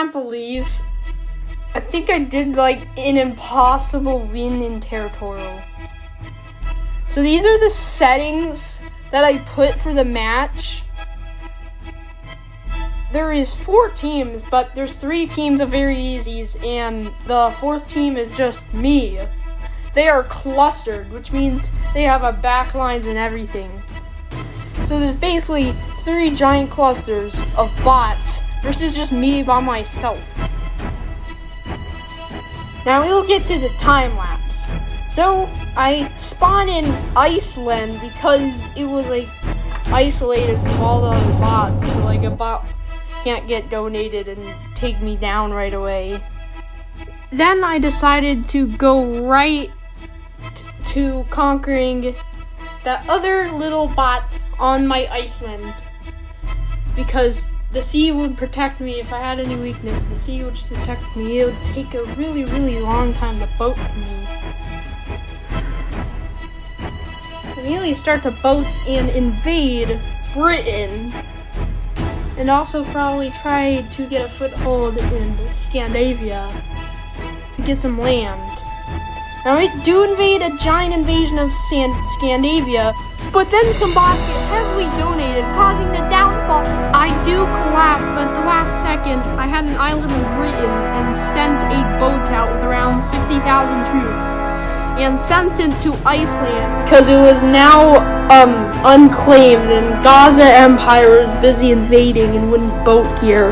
can't believe I think I did like an impossible win in territorial. So these are the settings that I put for the match. There is 4 teams, but there's 3 teams of very easies, and the 4th team is just me. They are clustered, which means they have a backline and everything. So there's basically 3 giant clusters of bots versus just me by myself. Now we'll get to the time lapse. So I spawned in Iceland because it was like isolated from all the other bots. So like a bot can't get donated and take me down right away. Then I decided to go right to conquering that other little bot on my Iceland, because the sea would protect me. If I had any weakness, the sea would just protect me. It would take a really, really long time to boat me. Immediately start to boat and invade Britain, and also probably try to get a foothold in Scandinavia to get some land. Now I do invade a giant invasion of Scandinavia, but then some bots get heavily donated, causing the downfall. I do collapse, but at the last second, I had an island in Britain and sent a boat out with around 60,000 troops and sent it to Iceland because it was now unclaimed and Gaza Empire was busy invading and wouldn't boat here.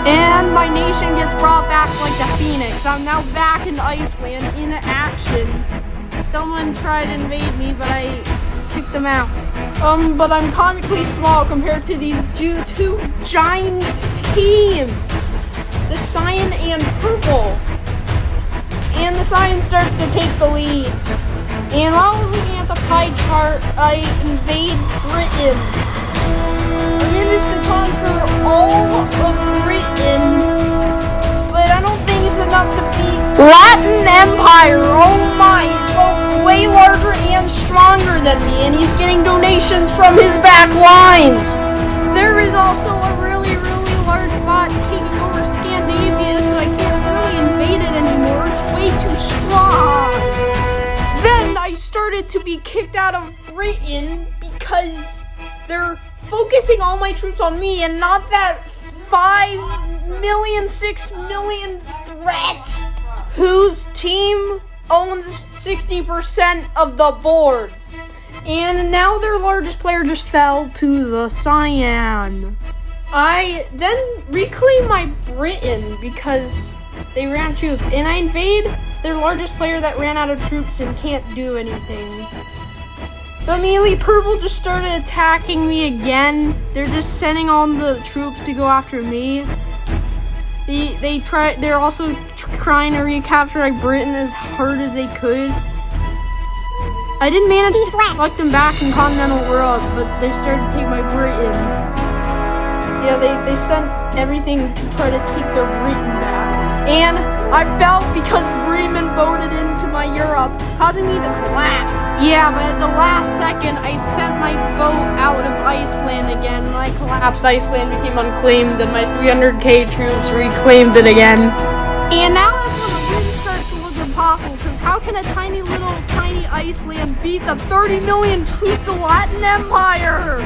And my nation gets brought back like the Phoenix. I'm now back in Iceland in action. Someone tried to invade me, but I kicked them out. But I'm comically small compared to these 2 giant teams. The cyan and purple. And the cyan starts to take the lead. And while I was looking at the pie chart, I invade Britain. I managed to conquer all of Britain, but I don't think it's enough to beat Latin Empire. Oh my, he's both way larger and stronger than me, and he's getting donations from his back lines. There is also a really, really large bot taking over Scandinavia, so I can't really invade it anymore. It's way too strong. Then I started to be kicked out of Britain because they're focusing all my troops on me and not that 5 million, 6 million threat whose team owns 60% of the board. And now their largest player just fell to the cyan. I then reclaim my Britain because they ran troops, and I invade their largest player that ran out of troops and can't do anything. But immediately purple just started attacking me again. They're just sending all the troops to go after me. They're also trying to recapture like Britain as hard as they could. I didn't manage to collect them back in continental world, but they started to take my Britain. Yeah, they sent everything to try to take their Britain back. And I fell because Bremen voted into my Europe, causing me to collapse. Yeah, but at the last second, I sent my boat out of Iceland again. When I collapsed, Iceland became unclaimed, and my 300k troops reclaimed it again. And now that's when the win starts to look impossible, because how can a tiny Iceland beat the 30 million troop the Latin Empire?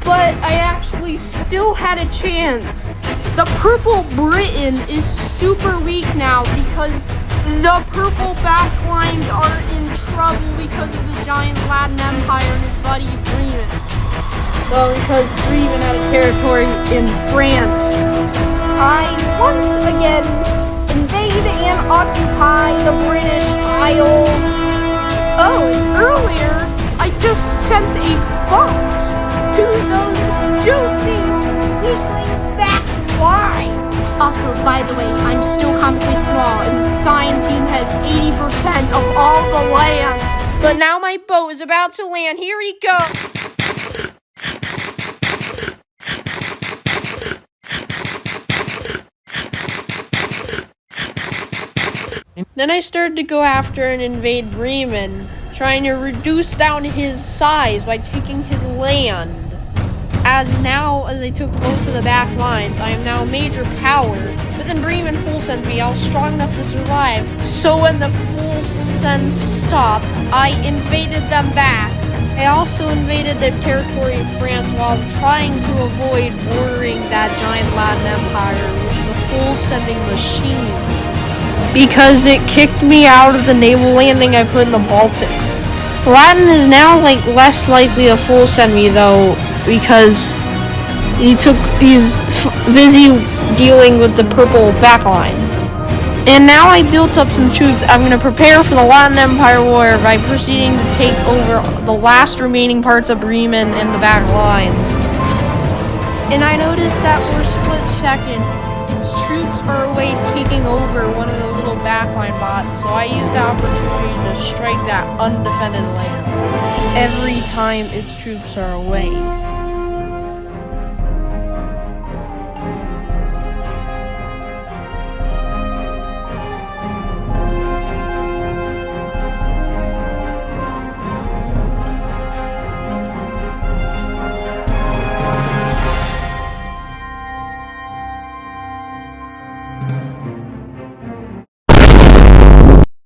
But I actually still had a chance. The purple Britain is super weak now because the purple backlines are in trouble because of the giant Latin Empire and his buddy Bremen. Well, because Bremen had a territory in France. I once again invade and occupy the British Isles. Oh, and earlier I just sent a boat to those juicy weakling back lines. Also, by the way, I'm still comically small, and the Cyan team has 80% of all the land. But now my boat is about to land. Here we go. Then I started to go after and invade Bremen, trying to reduce down his size by taking his land. as I took most of the back lines, I am now a major power. But then Bremen full sent me. I was strong enough to survive. So when the full send stopped, I invaded them back. I also invaded their territory in France while trying to avoid bordering that giant Latin empire with the full sending machine. Because it kicked me out of the naval landing I put in the Baltics. Latin is now less likely to full send me though, because he's busy dealing with the purple backline. And now I built up some troops. I'm going to prepare for the Latin Empire War by proceeding to take over the last remaining parts of Bremen and the back lines. And I noticed that for a split second, its troops are away taking over one of the little backline bots, so I used the opportunity to strike that undefended land every time its troops are away.